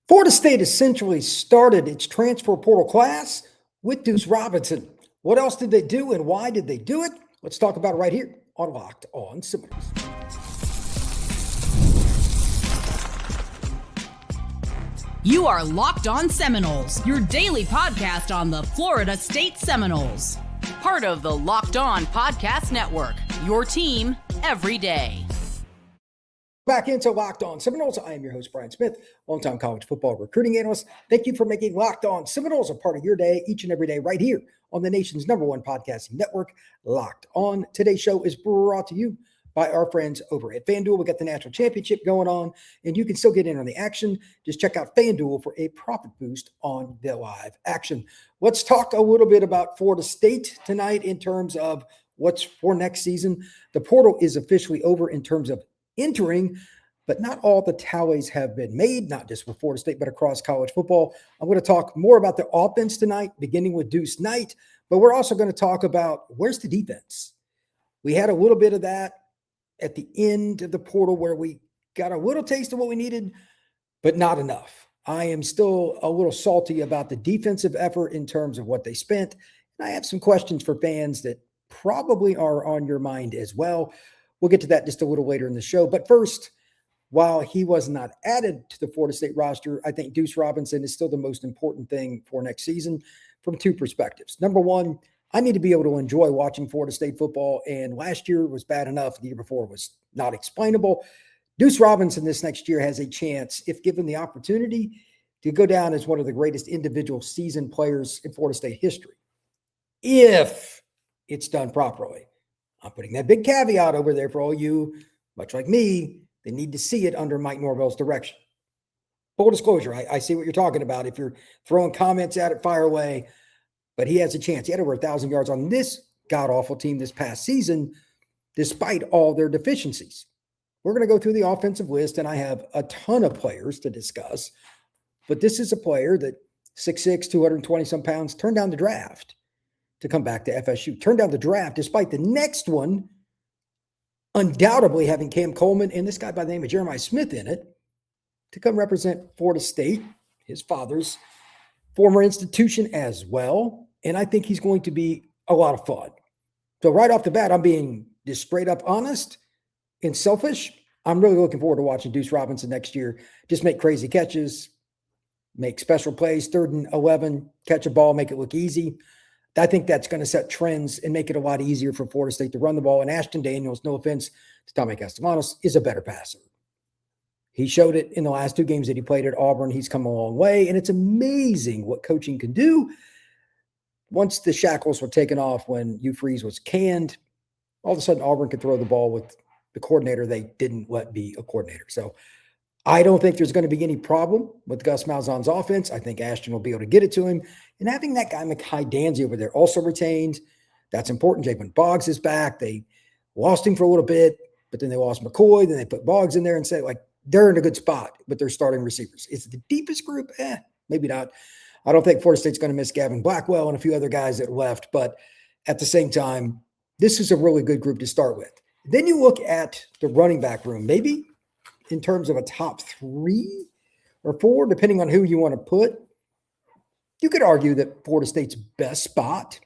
Florida State essentially started its transfer portal class with Duce Robinson. What else did they do and why did they do it? Let's talk about it right here on Locked On Seminoles. You are Locked On Seminoles, your daily podcast on the Florida State Seminoles. Part of the Locked On Podcast Network, your team every day. Back into Locked On Seminoles. I am your host, Brian Smith, longtime college football recruiting analyst. Thank you for making Locked On Seminoles a part of your day each and every day right here on the nation's #1 podcasting network, Locked On. Today's show is brought to you by our friends over at FanDuel. We got the national championship going on, and you can still get in on the action. Just check out FanDuel for a profit boost on the live action. Let's talk a little bit about Florida State tonight in terms of what's for next season. The portal is officially over in terms of entering, but not all the tallies have been made, not just for Florida State, but across college football. I'm going to talk more about the offense tonight, beginning with Duce Knight, but we're also going to talk about where's the defense. We had a little bit of that at the end of the portal where we got a little taste of what we needed, but not enough. I am still a little salty about the defensive effort in terms of what they spent. And I have some questions for fans that probably are on your mind as well. We'll get to that just a little later in the show. But first, while he was not added to the Florida State roster, I think Duce Robinson is still the most important thing for next season from two perspectives. Number one, I need to be able to enjoy watching Florida State football, and last year was bad enough. The year before was not explainable. Duce Robinson this next year has a chance, if given the opportunity, to go down as one of the greatest individual season players in Florida State history, if it's done properly. I'm putting that big caveat over there for all you, much like me, they need to see it under Mike Norvell's direction. Full disclosure, I see what you're talking about. If you're throwing comments at it, fire away. But he has a chance. He had over 1,000 yards on this god-awful team this past season, despite all their deficiencies. We're going to go through the offensive list, and I have a ton of players to discuss. But this is a player that 6'6", 220-some pounds, turned down the draft to come back to FSU. Turned down the draft despite the next one undoubtedly having Cam Coleman and this guy by the name of Jeremiah Smith in it to come represent Florida State, his father's former institution as well. And I think he's going to be a lot of fun. So right off the bat, I'm being just straight up honest and selfish. I'm really looking forward to watching Duce Robinson next year. Just make crazy catches, make special plays, 3rd and 11, catch a ball, make it look easy. I think that's going to set trends and make it a lot easier for Florida State to run the ball. And Ashton Daniels, no offense to Tommy Castellanos, is a better passer. He showed it in the last 2 games that he played at Auburn. He's come a long way, and it's amazing what coaching can do. Once the shackles were taken off when Hugh Freeze was canned, all of a sudden Auburn could throw the ball with the coordinator they didn't let be a coordinator. So I don't think there's going to be any problem with Gus Malzahn's offense. I think Ashton will be able to get it to him. And having that guy, Micahi Danzy, over there also retained, that's important. Jacob Boggs is back. They lost him for a little bit, but then they lost McCoy. Then they put Boggs in there and said, like, they're in a good spot, but they're starting receivers. Is it the deepest group? Maybe not. I don't think Florida State's going to miss Gavin Blackwell and a few other guys that left, but at the same time, this is a really good group to start with. Then you look at the running back room, maybe in terms of a top 3 or 4, depending on who you want to put. You could argue that Florida State's best spot,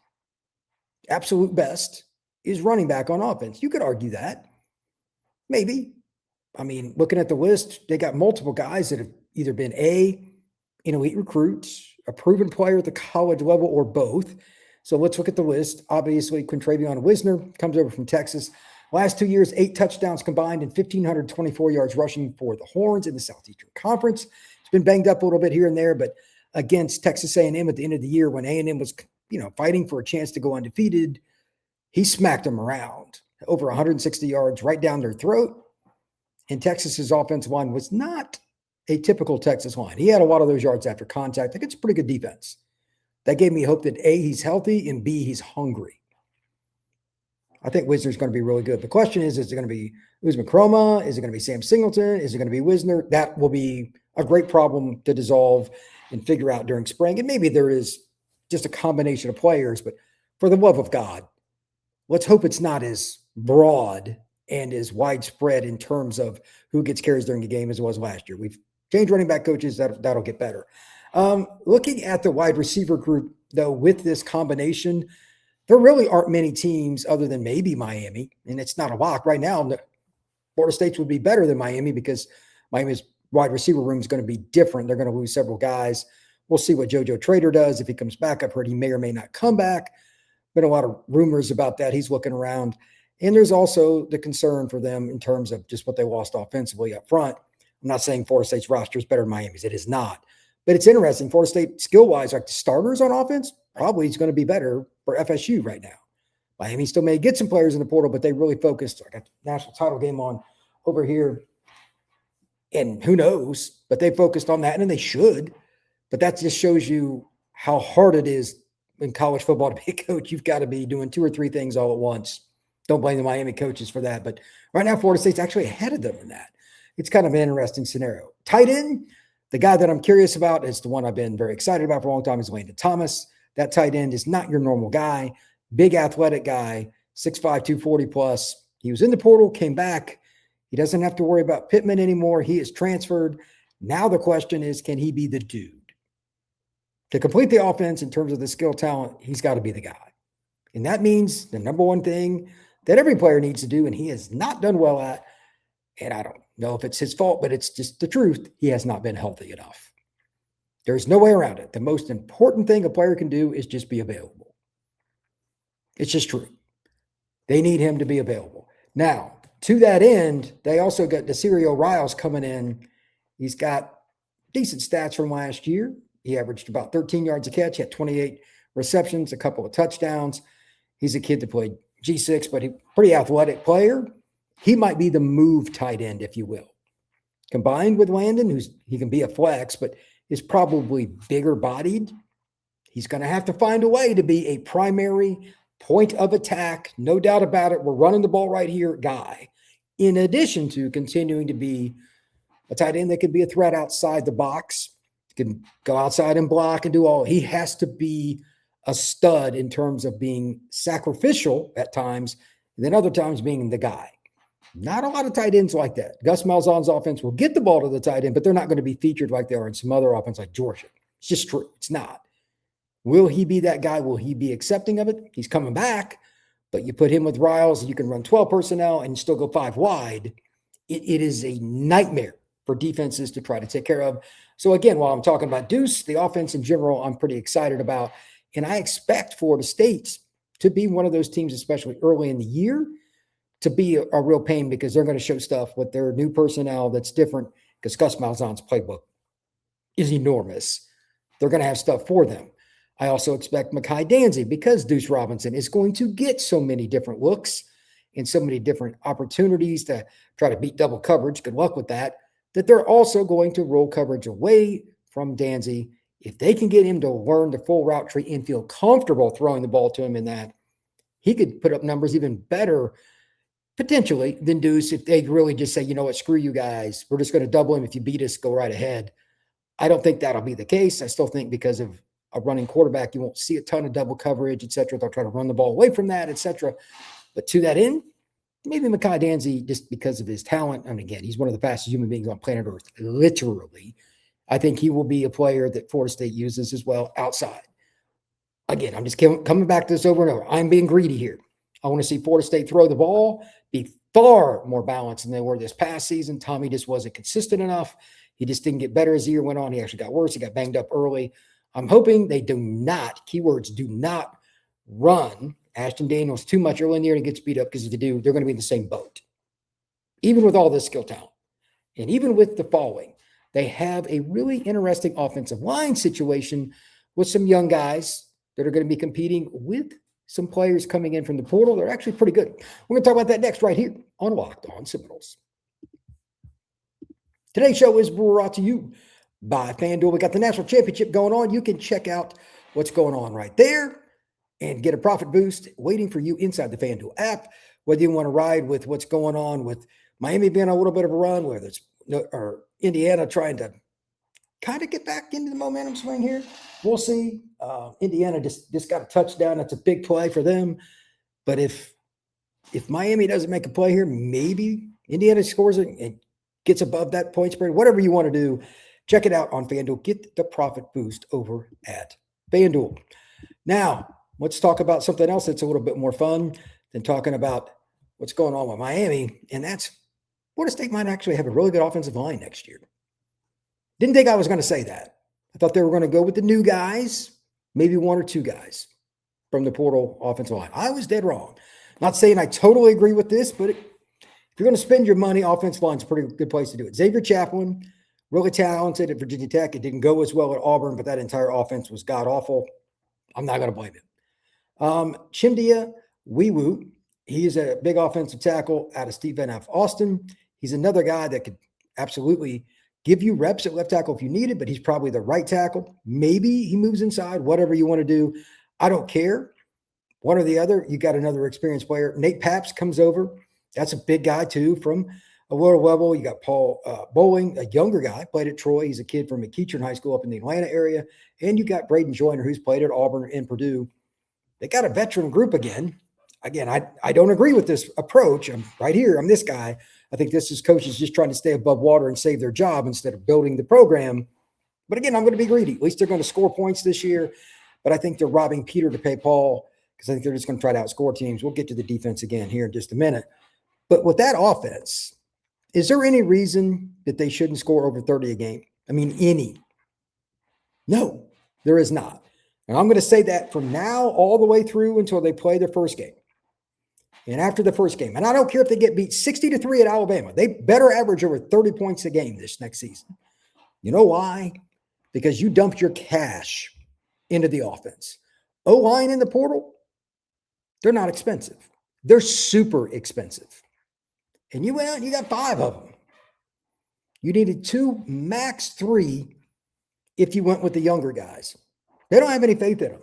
absolute best, is running back on offense. You could argue that. Maybe. I mean, looking at the list, they got multiple guys that have either been an elite recruit, a proven player at the college level, or both. So let's look at the list. Obviously, Quintrevion Wisner comes over from Texas. Last 2 years, 8 touchdowns combined and 1,524 yards rushing for the Horns in the Southeastern Conference. It's been banged up a little bit here and there, but against Texas A&M at the end of the year when A&M was, fighting for a chance to go undefeated, he smacked them around. Over 160 yards right down their throat. And Texas's offensive line was not a typical Texas line. He had a lot of those yards after contact. I think it's a pretty good defense. That gave me hope that A, he's healthy, and B, he's hungry. I think Wisner's going to be really good. The question is it going to be Uzman Croma? Is it going to be Sam Singleton? Is it going to be Wisner? That will be a great problem to dissolve and figure out during spring. And maybe there is just a combination of players, but for the love of God, let's hope it's not as broad and as widespread in terms of who gets carries during the game as it was last year. We've Change running back coaches, that'll get better. Looking at the wide receiver group, though, with this combination, there really aren't many teams other than maybe Miami, and it's not a lock right now. Florida State's would be better than Miami because Miami's wide receiver room is going to be different. They're going to lose several guys. We'll see what JoJo Trader does. If he comes back, I've heard he may or may not come back. Been a lot of rumors about that. He's looking around. And there's also the concern for them in terms of just what they lost offensively up front. I'm not saying Florida State's roster is better than Miami's. It is not. But it's interesting. Florida State, skill-wise, like the starters on offense, probably is going to be better for FSU right now. Miami still may get some players in the portal, but they really focused. I got the national title game on over here. And who knows? But they focused on that, and they should. But that just shows you how hard it is in college football to be a coach. You've got to be doing 2 or 3 things all at once. Don't blame the Miami coaches for that. But right now, Florida State's actually ahead of them in that. It's kind of an interesting scenario. Tight end, the guy that I'm curious about is the one I've been very excited about for a long time is Landon Thomas. That tight end is not your normal guy. Big athletic guy, 6'5", 240 plus. He was in the portal, came back. He doesn't have to worry about Pittman anymore. He is transferred. Now the question is, can he be the dude? To complete the offense in terms of the skill talent, he's got to be the guy. And that means the number one thing that every player needs to do, and he has not done well at, and I don't know if it's his fault, but it's just the truth, he has not been healthy enough. There's no way around it. The most important thing a player can do is just be available. It's just true. They need him to be available. Now, to that end, they also got Duce Robinson coming in. He's got decent stats from last year. He averaged about 13 yards a catch. He had 28 receptions, a couple of touchdowns. He's a kid that played G6, but he's a pretty athletic player. He might be the move tight end, if you will. Combined with Landon, he can be a flex, but is probably bigger bodied. He's going to have to find a way to be a primary point of attack, no doubt about it. We're running the ball right here guy, in addition to continuing to be a tight end that can be a threat outside the box, can go outside and block and do all. He has to be a stud in terms of being sacrificial at times, and then other times being the guy. Not a lot of tight ends like that. Gus Malzahn's offense will get the ball to the tight end, but they're not going to be featured like they are in some other offense like Georgia. It's just true. It's not. Will he be that guy? Will he be accepting of it? He's coming back, but you put him with Riles, you can run 12 personnel and still go 5 wide. It is a nightmare for defenses to try to take care of. So again, while I'm talking about Duce, the offense in general, I'm pretty excited about. And I expect Florida State to be one of those teams, especially early in the year, to be a real pain because they're going to show stuff with their new personnel that's different because Gus Malzahn's playbook is enormous. They're going to have stuff for them. I also expect Micahi Danzy, because Duce Robinson is going to get so many different looks and so many different opportunities to try to beat double coverage. Good luck with that. That they're also going to roll coverage away from Danzy. If they can get him to learn the full route tree and feel comfortable throwing the ball to him in that, he could put up numbers even better potentially than Duce if they really just say, you know what, screw you guys. We're just going to double him. If you beat us, go right ahead. I don't think that'll be the case. I still think because of a running quarterback, you won't see a ton of double coverage, et cetera. They'll try to run the ball away from that, et cetera. But to that end, maybe Micahi Danzy, just because of his talent, and again, he's one of the fastest human beings on planet Earth, literally. I think he will be a player that Florida State uses as well outside. Again, I'm just coming back to this over and over. I'm being greedy here. I want to see Florida State throw the ball, be far more balanced than they were this past season. Tommy just wasn't consistent enough. He just didn't get better as the year went on. He actually got worse. He got banged up early. I'm hoping they do not, keywords, do not run Ashton Daniels too much early in the year and gets beat up, because if they do, they're going to be in the same boat. Even with all this skill talent and even with the following, they have a really interesting offensive line situation with some young guys that are going to be competing with some players coming in from the portal. They're actually pretty good. We're going to talk about that next right here on Locked On Seminoles. Today's show is brought to you by FanDuel. We got the national championship going on. You can check out what's going on right there and get a profit boost waiting for you inside the FanDuel app. Whether you want to ride with what's going on with Miami being a little bit of a run, whether it's or Indiana trying to kind of get back into the momentum swing here, we'll see. Indiana just got a touchdown. That's a big play for them. But if Miami doesn't make a play here, maybe Indiana scores it. And gets above that point spread, whatever you want to do, check it out on FanDuel. Get the profit boost over at FanDuel. Now, let's talk about something else that's a little bit more fun than talking about what's going on with Miami, and that's Florida State might actually have a really good offensive line next year. Didn't think I was going to say that. I thought they were going to go with the new guys, maybe one or two guys from the portal offensive line. I was dead wrong. Not saying I totally agree with this, but if you're going to spend your money, offensive line's a pretty good place to do it. Xavier Chaplin, really talented at Virginia Tech. It didn't go as well at Auburn, but that entire offense was god-awful. I'm not going to blame him. Chimdia Wiwu, he's a big offensive tackle out of Steve Van F. Austin. He's another guy that could absolutely give you reps at left tackle if you need it, but he's probably the right tackle. Maybe he moves inside, whatever you want to do. I don't care. One or the other, you got another experienced player. Nate Paps comes over. That's a big guy, too, from a lower level. You got Paul Bowling, a younger guy, played at Troy. He's a kid from McEachern High School up in the Atlanta area. And you got Braden Joyner, who's played at Auburn and Purdue. They got a veteran group again. Again, I don't agree with this approach. I'm right here. I'm this guy. I think this is coaches just trying to stay above water and save their job instead of building the program. But again, I'm going to be greedy. At least they're going to score points this year. But I think they're robbing Peter to pay Paul because I think they're just going to try to outscore teams. We'll get to the defense again here in just a minute. But with that offense, is there any reason that they shouldn't score over 30 a game? I mean, any? No, there is not. And I'm going to say that from now all the way through until they play their first game. And after the first game, and I don't care if they get beat 60-3 at Alabama, they better average over 30 points a game this next season. You know why? Because you dumped your cash into the offense. O-line in the portal, they're not expensive. They're super expensive. And you went out and you got 5 of them. You needed 2, max 3, if you went with the younger guys. They don't have any faith in them.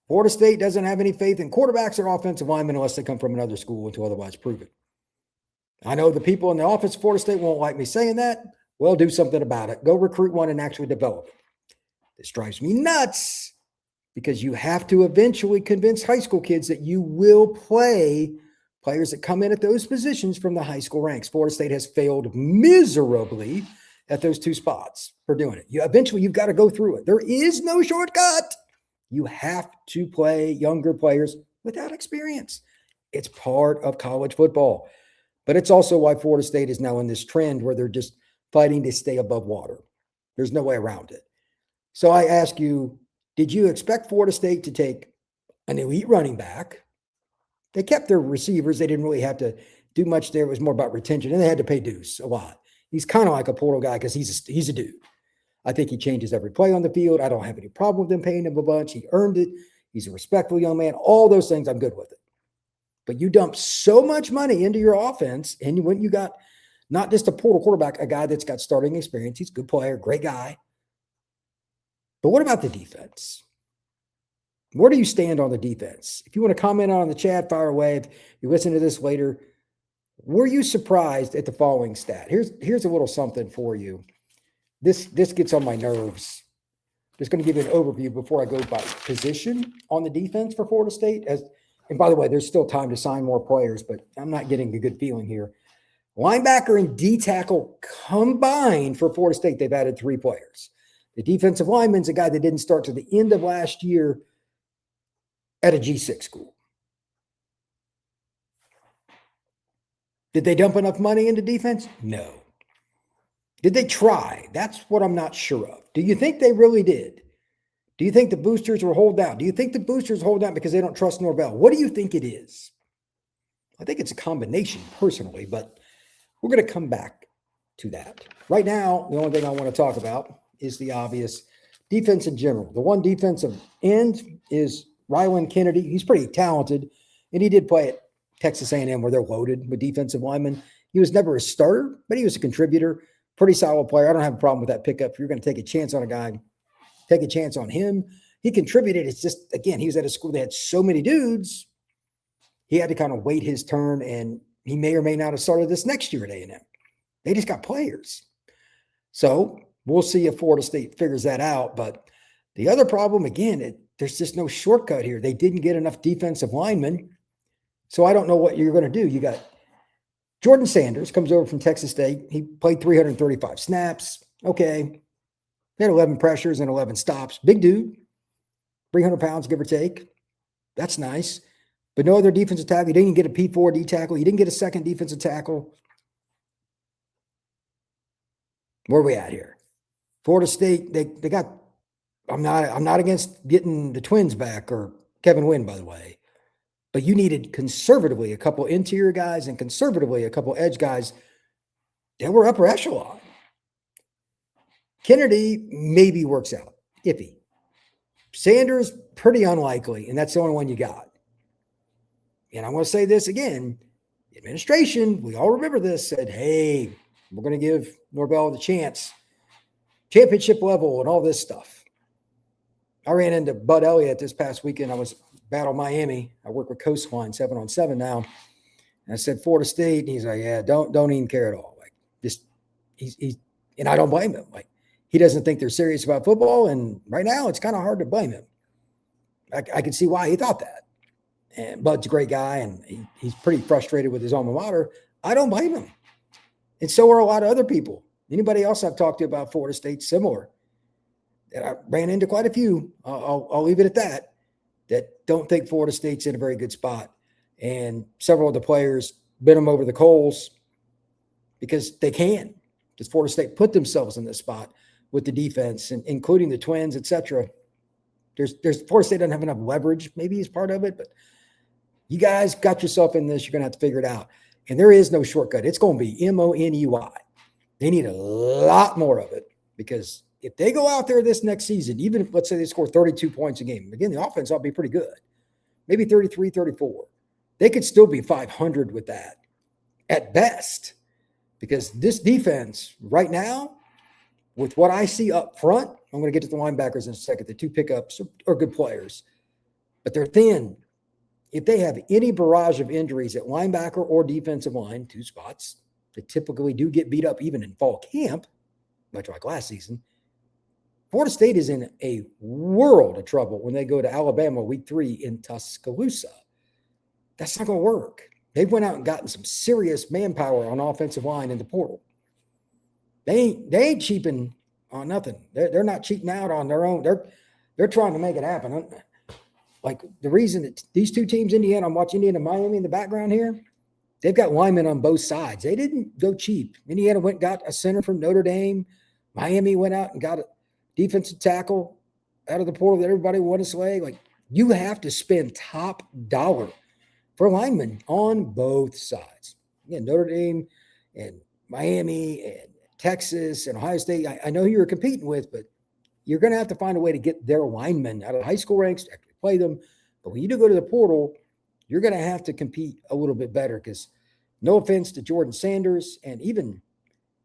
Florida State doesn't have any faith in quarterbacks or offensive linemen unless they come from another school until otherwise proven. I know the people in the office of Florida State won't like me saying that. Well, do something about it. Go recruit one and actually develop it. This drives me nuts because you have to eventually convince high school kids that you will play players that come in at those positions from the high school ranks. Florida State has failed miserably at those 2 spots for doing it. Eventually, you've got to go through it. There is no shortcut. You have to play younger players without experience. It's part of college football. But it's also why Florida State is now in this trend where they're just fighting to stay above water. There's no way around it. So I ask you, did you expect Florida State to take an elite running back? They kept their receivers. They didn't really have to do much there. It was more about retention. And they had to pay Duce a lot. He's kind of like a portal guy because he's a dude. I think he changes every play on the field. I don't have any problem with them paying him a bunch. He earned it. He's a respectful young man. All those things, I'm good with it. But you dump so much money into your offense, and when you got not just a portal quarterback, a guy that's got starting experience. He's a good player, great guy. But what about the defense? Where do you stand on the defense? If you want to comment on the chat, fire away. If you listen to this later, were you surprised at the following stat? Here's a little something for you. This gets on my nerves. Just going to give you an overview before I go by position on the defense for Florida State. And by the way, there's still time to sign more players, but I'm not getting a good feeling here. Linebacker and D tackle combined for Florida State, they've added 3 players. The defensive lineman's a guy that didn't start to the end of last year at a G6 school. Did they dump enough money into defense? No. Did they try? That's what I'm not sure of. Do you think they really did? Do you think the boosters were hold out? Do you think the boosters hold out because they don't trust Norvell? What do you think it is? I think it's a combination personally, but we're going to come back to that. Right now, the only thing I want to talk about is the obvious defense in general. The one defensive end is Rylan Kennedy. He's pretty talented, and he did play at Texas A&M where they're loaded with defensive linemen. He was never a starter, but he was a contributor. Pretty solid player. I don't have a problem with that pickup. If you're going to take a chance on a guy, take a chance on him. He contributed. It's just, again, he was at a school that had so many dudes. He had to kind of wait his turn, and he may or may not have started this next year at A&M. They just got players. So we'll see if Florida State figures that out. But the other problem, again, there's just no shortcut here. They didn't get enough defensive linemen. So I don't know what you're going to do. You got Jordan Sanders comes over from Texas State. He played 335 snaps. Okay. He had 11 pressures and 11 stops. Big dude, 300 pounds, give or take. That's nice. But no other defensive tackle. He didn't get a P4 D tackle. He didn't get a second defensive tackle. Where are we at here? Florida State, they got, I'm not against getting the twins back or Kevin Wynn, by the way. But you needed conservatively a couple interior guys and conservatively a couple edge guys that were upper echelon. Kennedy maybe works out. Iffy. Sanders, pretty unlikely, and that's the only one you got. And I want to say this again. The administration, we all remember this, said, hey, we're going to give Norvell the chance. Championship level and all this stuff. I ran into Bud Elliott this past weekend. I was Battle Miami. I work with Coastline 7-on-7 now. And I said, Florida State. And he's like, yeah, don't even care at all. Like, just, he's and I don't blame him. Like, he doesn't think they're serious about football. And right now, it's kind of hard to blame him. I can see why he thought that. And Bud's a great guy, and he's pretty frustrated with his alma mater. I don't blame him. And so are a lot of other people. Anybody else I've talked to about Florida State, similar. And I ran into quite a few. I'll leave it at that don't think Florida State's in a very good spot. And several of the players bit them over the coals because they can. Because Florida State put themselves in this spot with the defense, and including the twins, etc. There's Florida State doesn't have enough leverage. Maybe he's part of it, but you guys got yourself in this. You're going to have to figure it out. And there is no shortcut. It's going to be MONEY. They need a lot more of it, because if they go out there this next season, even if, let's say, they score 32 points a game, again, the offense ought to be pretty good, maybe 33, 34. They could still be 500 with that at best, because this defense right now, with what I see up front, I'm going to get to the linebackers in a second. The two pickups are good players, but they're thin. If they have any barrage of injuries at linebacker or defensive line, two spots that typically do get beat up even in fall camp, much like last season, Florida State is in a world of trouble when they go to Alabama week 3 in Tuscaloosa. That's not going to work. They went out and gotten some serious manpower on offensive line in the portal. They ain't cheaping on nothing. They're not cheating out on their own. They're trying to make it happen. Like, the reason that these two teams, Indiana, I'm watching Indiana and Miami in the background here, they've got linemen on both sides. They didn't go cheap. Indiana went and got a center from Notre Dame. Miami went out and got a defensive tackle out of the portal that everybody wanted to slay. Like, you have to spend top dollar for linemen on both sides. Again, Notre Dame and Miami and Texas and Ohio State, I know who you're competing with, but you're going to have to find a way to get their linemen out of the high school ranks to actually play them. But when you do go to the portal, you're going to have to compete a little bit better, because no offense to Jordan Sanders and even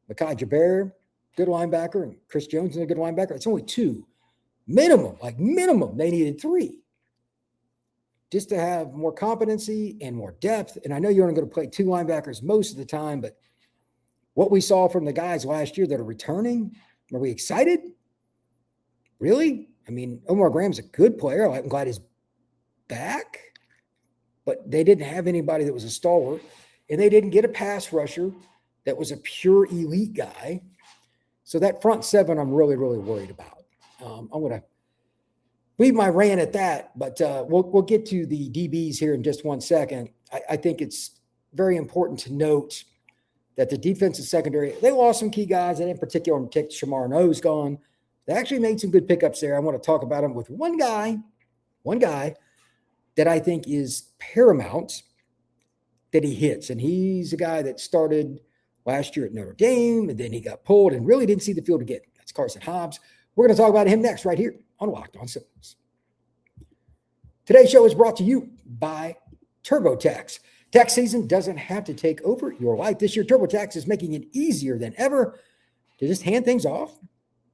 Micahi Xavier, good linebacker, and Chris Jones is a good linebacker. It's only 2. Minimum. They needed 3. Just to have more competency and more depth. And I know you're only going to play 2 linebackers most of the time, but what we saw from the guys last year that are returning, are we excited? Really? I mean, Omar Graham's a good player. I'm glad he's back. But they didn't have anybody that was a stalwart, and they didn't get a pass rusher that was a pure elite guy. So that front 7, I'm really, really worried about. I'm going to leave my rant at that, but we'll get to the DBs here in just one second. I think it's very important to note that the defensive secondary, they lost some key guys, and in particular, Shamar No's gone. They actually made some good pickups there. I want to talk about them with one guy that I think is paramount that he hits. And he's a guy that started last year at Notre Dame, and then he got pulled and really didn't see the field again. That's Karson Hobbs. We're going to talk about him next right here on Locked On Seminoles. Today's show is brought to you by TurboTax. Tax season doesn't have to take over your life. This year, TurboTax is making it easier than ever to just hand things off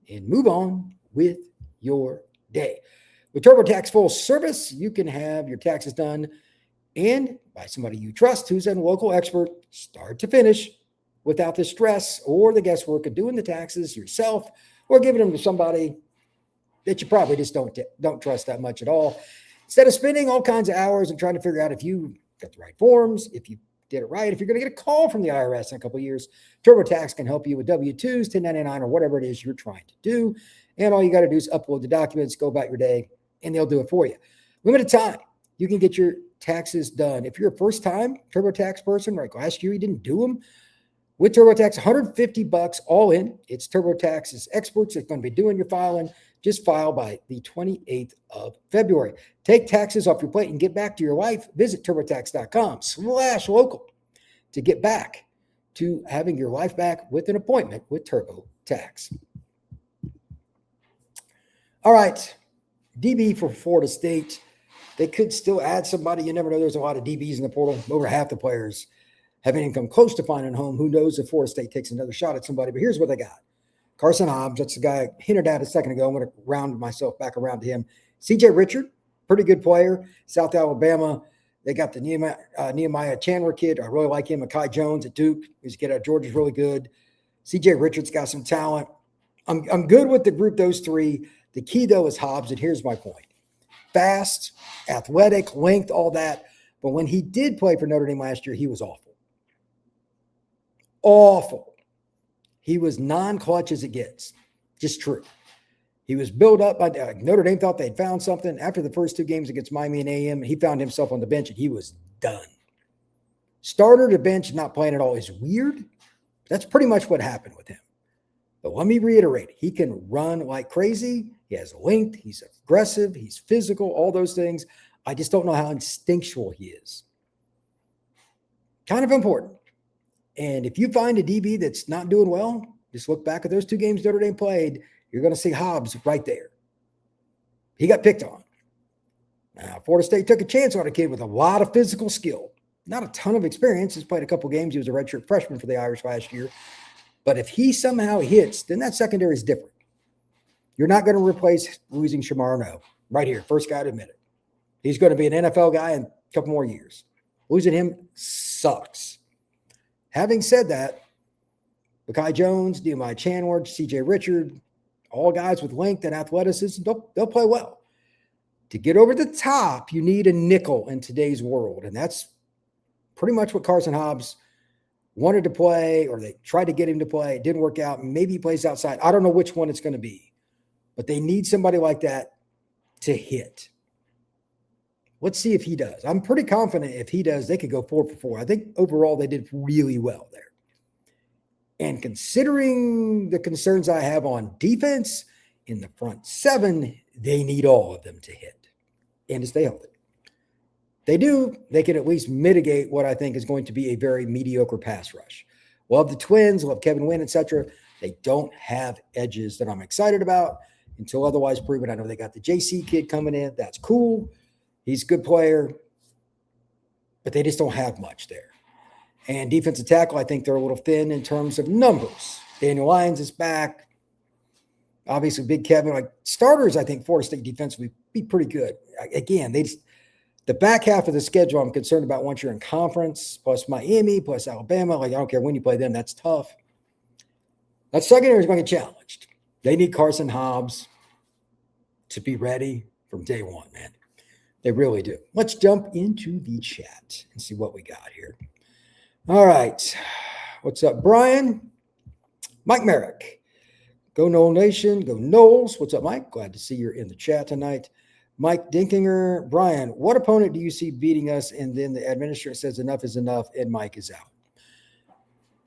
and move on with your day. With TurboTax full service, you can have your taxes done and by somebody you trust who's a local expert, start to finish, without the stress or the guesswork of doing the taxes yourself or giving them to somebody that you probably just don't trust that much at all. Instead of spending all kinds of hours and trying to figure out if you got the right forms, if you did it right. If you're going to get a call from the IRS in a couple of years, TurboTax can help you with W-2s, 1099, or whatever it is you're trying to do. And all you got to do is upload the documents, go about your day, and they'll do it for you. Limited time. You can get your taxes done. If you're a first-time TurboTax person, like last year you didn't do them, with TurboTax, $150 all in. It's TurboTax's experts that's going to be doing your filing. Just file by the 28th of February. Take taxes off your plate and get back to your life. Visit TurboTax.com/local to get back to having your life back with an appointment with TurboTax. All right, DB for Florida State. They could still add somebody. You never know. There's a lot of DBs in the portal. Over half the players haven't even come close to finding a home. Who knows if Florida State takes another shot at somebody? But here's what they got. Karson Hobbs, that's the guy I hinted at a second ago. I'm going to round myself back around to him. CJ Richard, pretty good player. South Alabama. They got the Nehemiah Chandler kid. I really like him. Micahi Jones at Duke. He's a kid out of Georgia's really good. CJ Richards got some talent. I'm good with the group, those three. The key, though, is Hobbs, and here's my point. Fast, athletic, length, all that. But when he did play for Notre Dame last year, he was awful. Awful. He was non-clutch as it gets. Just true. He was built up by Notre Dame thought they'd found something. After the first two games against Miami and A&M, he found himself on the bench, and he was done. Starter to bench, not playing at all is weird. That's pretty much what happened with him. But let me reiterate, he can run like crazy. He has length. He's aggressive. He's physical, all those things. I just don't know how instinctual he is. Kind of important. And if you find a DB that's not doing well, just look back at those two games Notre Dame played. You're going to see Hobbs right there. He got picked on. Now, Florida State took a chance on a kid with a lot of physical skill. Not a ton of experience. He's played a couple games. He was a redshirt freshman for the Irish last year. But if he somehow hits, then that secondary is different. You're not going to replace losing Shamar No. Right here, first guy to admit it. He's going to be an NFL guy in a couple more years. Losing him sucks. Having said that, Micahi Jones, Nehemiah Chandler, CJ Richard, all guys with length and athleticism, they'll play well. To get over the top, you need a nickel in today's world. And that's pretty much what Karson Hobbs wanted to play, or they tried to get him to play. It didn't work out. Maybe he plays outside. I don't know which one it's going to be. But they need somebody like that to hit. Let's see if he does. I'm pretty confident if he does, they could go 4 for 4. I think overall they did really well there. And considering the concerns I have on defense in the front seven, they need all of them to hit and to stay healthy. They do, they can at least mitigate what I think is going to be a very mediocre pass rush. Love the Twins, love Kevin Wynn, etc. They don't have edges that I'm excited about until otherwise proven. I know they got the JC kid coming in. That's cool. He's a good player, but they just don't have much there. And defensive tackle, I think they're a little thin in terms of numbers. Daniel Lyons is back. Obviously, Big Kevin. Like starters, I think Florida State defense would be pretty good. Again, the back half of the schedule I'm concerned about once you're in conference, plus Miami, plus Alabama. Like I don't care when you play them, that's tough. That secondary is going to get challenged. They need Karson Hobbs to be ready from day one, man. They really do. Let's jump into the chat and see what we got here. All right. What's up, Brian? Mike Merrick. Go Noel Nation. Go Noles. What's up, Mike? Glad to see you're in the chat tonight. Mike Dinkinger. Brian, what opponent do you see beating us? And then the administrator says enough is enough and Mike is out.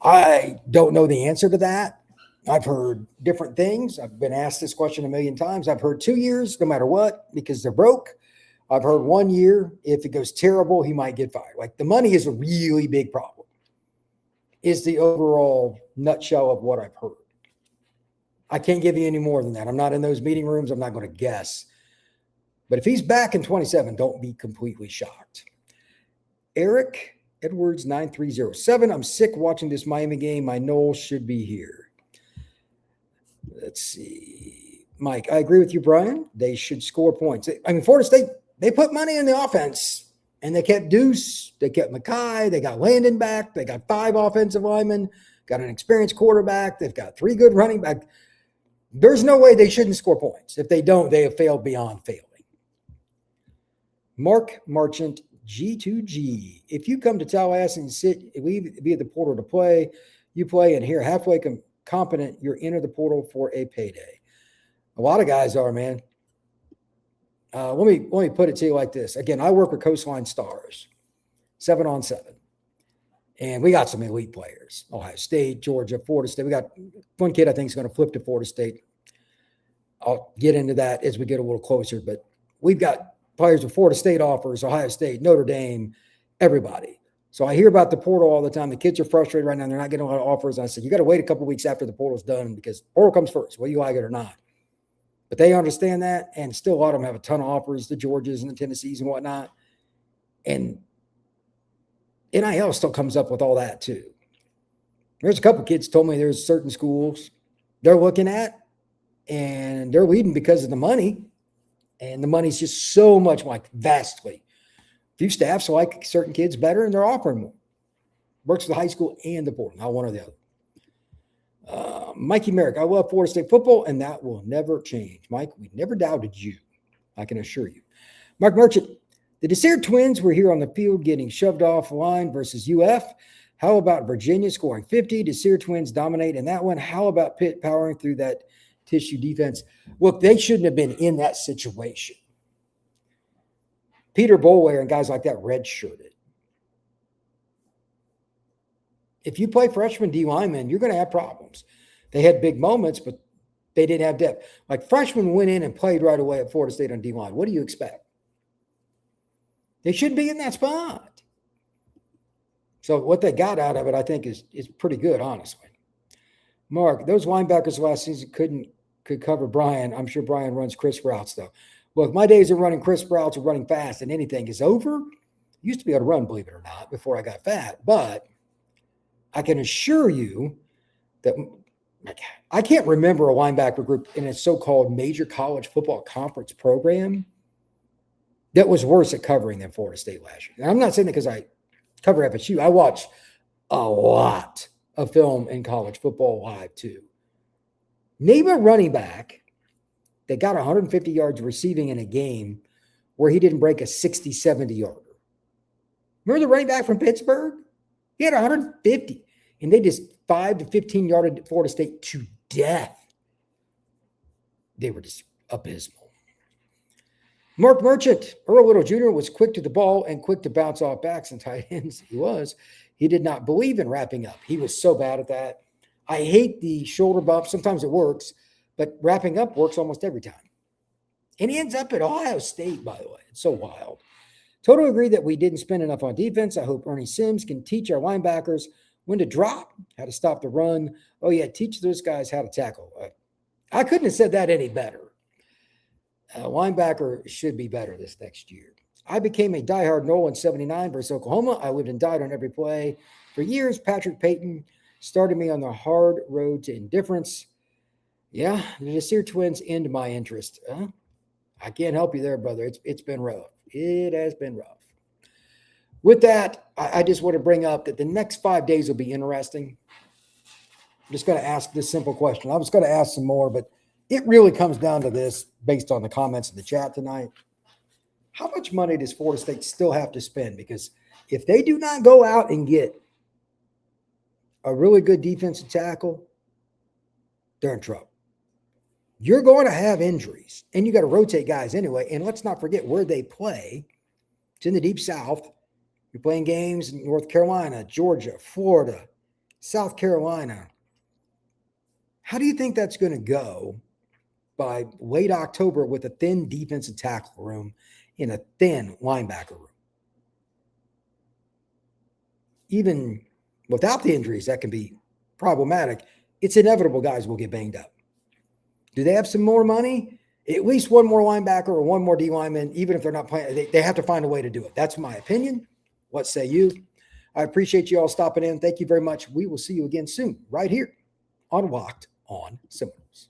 I don't know the answer to that. I've heard different things. I've been asked this question a million times. I've heard 2 years, no matter what, because they're broke. I've heard 1 year, if it goes terrible, he might get fired. Like the money is a really big problem, is the overall nutshell of what I've heard. I can't give you any more than that. I'm not in those meeting rooms. I'm not going to guess. But if he's back in 27, don't be completely shocked. Eric Edwards 9307. I'm sick watching this Miami game. My Noel should be here. Let's see. Mike, I agree with you, Brian. They should score points. I mean, Florida State, they put money in the offense, and they kept Duce. They kept Micahi. They got Landon back. They got 5 offensive linemen, got an experienced quarterback. They've got 3 good running backs. There's no way they shouldn't score points. If they don't, they have failed beyond failing. Mark Marchant G2G. If you come to Tallahassee and sit, we be at the portal to play, you play, and here halfway competent, you're enter the portal for a payday. A lot of guys are, man. Let me put it to you like this. Again, I work with Coastline Stars, 7-on-7. And we got some elite players. Ohio State, Georgia, Florida State. We got one kid I think is going to flip to Florida State. I'll get into that as we get a little closer. But we've got players with Florida State offers, Ohio State, Notre Dame, everybody. So I hear about the portal all the time. The kids are frustrated right now. They're not getting a lot of offers. And I said, you got to wait a couple of weeks after the portal's done because portal comes first, whether you like it or not. But they understand that, and still a lot of them have a ton of offers, the Georgias and the Tennessees and whatnot. And NIL still comes up with all that too. There's a couple of kids told me there's certain schools they're looking at, and they're leading because of the money. And the money's just so much, like vastly. A few staffs like certain kids better, and they're offering more. Works for the high school and the portal, not one or the other. Mikey Merrick, I love Florida State football, and that will never change. Mike, we never doubted you, I can assure you. Mark Merchant, the Dessert twins were here on the field getting shoved off the line versus UF. How about Virginia scoring 50? Dessert twins dominate in that one. How about Pitt powering through that tissue defense? Look, they shouldn't have been in that situation. Peter Boulware and guys like that redshirted. If you play freshman D linemen, you're going to have problems. They had big moments, but they didn't have depth. Like freshmen went in and played right away at Florida State on D line. What do you expect? They shouldn't be in that spot. So what they got out of it, I think, is pretty good, honestly. Mark, those linebackers last season could cover Brian. I'm sure Brian runs crisp routes, though. Look, my days of running crisp routes or running fast and anything is over. Used to be able to run, believe it or not, before I got fat. But I can assure you that I can't remember a linebacker group in a so-called major college football conference program that was worse at covering than Florida State last year. And I'm not saying that because I cover FSU. I watch a lot of film in college football live too. Name a running back that got 150 yards receiving in a game where he didn't break a 60, 70-yarder. Remember the running back from Pittsburgh? He had 150, and they just 5 to 15-yarded Florida State to death. They were just abysmal. Mark Merchant, Earl Little Jr. was quick to the ball and quick to bounce off backs and tight ends. He was. He did not believe in wrapping up. He was so bad at that. I hate the shoulder bump. Sometimes it works, but wrapping up works almost every time. And he ends up at Ohio State, by the way. It's so wild. Totally agree that we didn't spend enough on defense. I hope Ernie Sims can teach our linebackers when to drop, how to stop the run. Oh, yeah, teach those guys how to tackle. I couldn't have said that any better. Linebacker should be better this next year. I became a diehard Noel in 79 versus Oklahoma. I lived and died on every play. For years, Patrick Payton started me on the hard road to indifference. Yeah, the Dessert twins end my interest. I can't help you there, brother. It's been rough. It has been rough. With that, I just want to bring up that the next 5 days will be interesting. I'm just going to ask this simple question. I was going to ask some more, but it really comes down to this based on the comments in the chat tonight. How much money does Florida State still have to spend? Because if they do not go out and get a really good defensive tackle, they're in trouble. You're going to have injuries, and you got to rotate guys anyway. And let's not forget where they play. It's in the Deep South. You're playing games in North Carolina, Georgia, Florida, South Carolina. How do you think that's going to go by late October with a thin defensive tackle room in a thin linebacker room? Even without the injuries, that can be problematic. It's inevitable guys will get banged up. Do they have some more money? At least one more linebacker or one more D lineman, even if they're not playing, they have to find a way to do it. That's my opinion. What say you? I appreciate you all stopping in. Thank you very much. We will see you again soon, right here on Locked on Seminoles.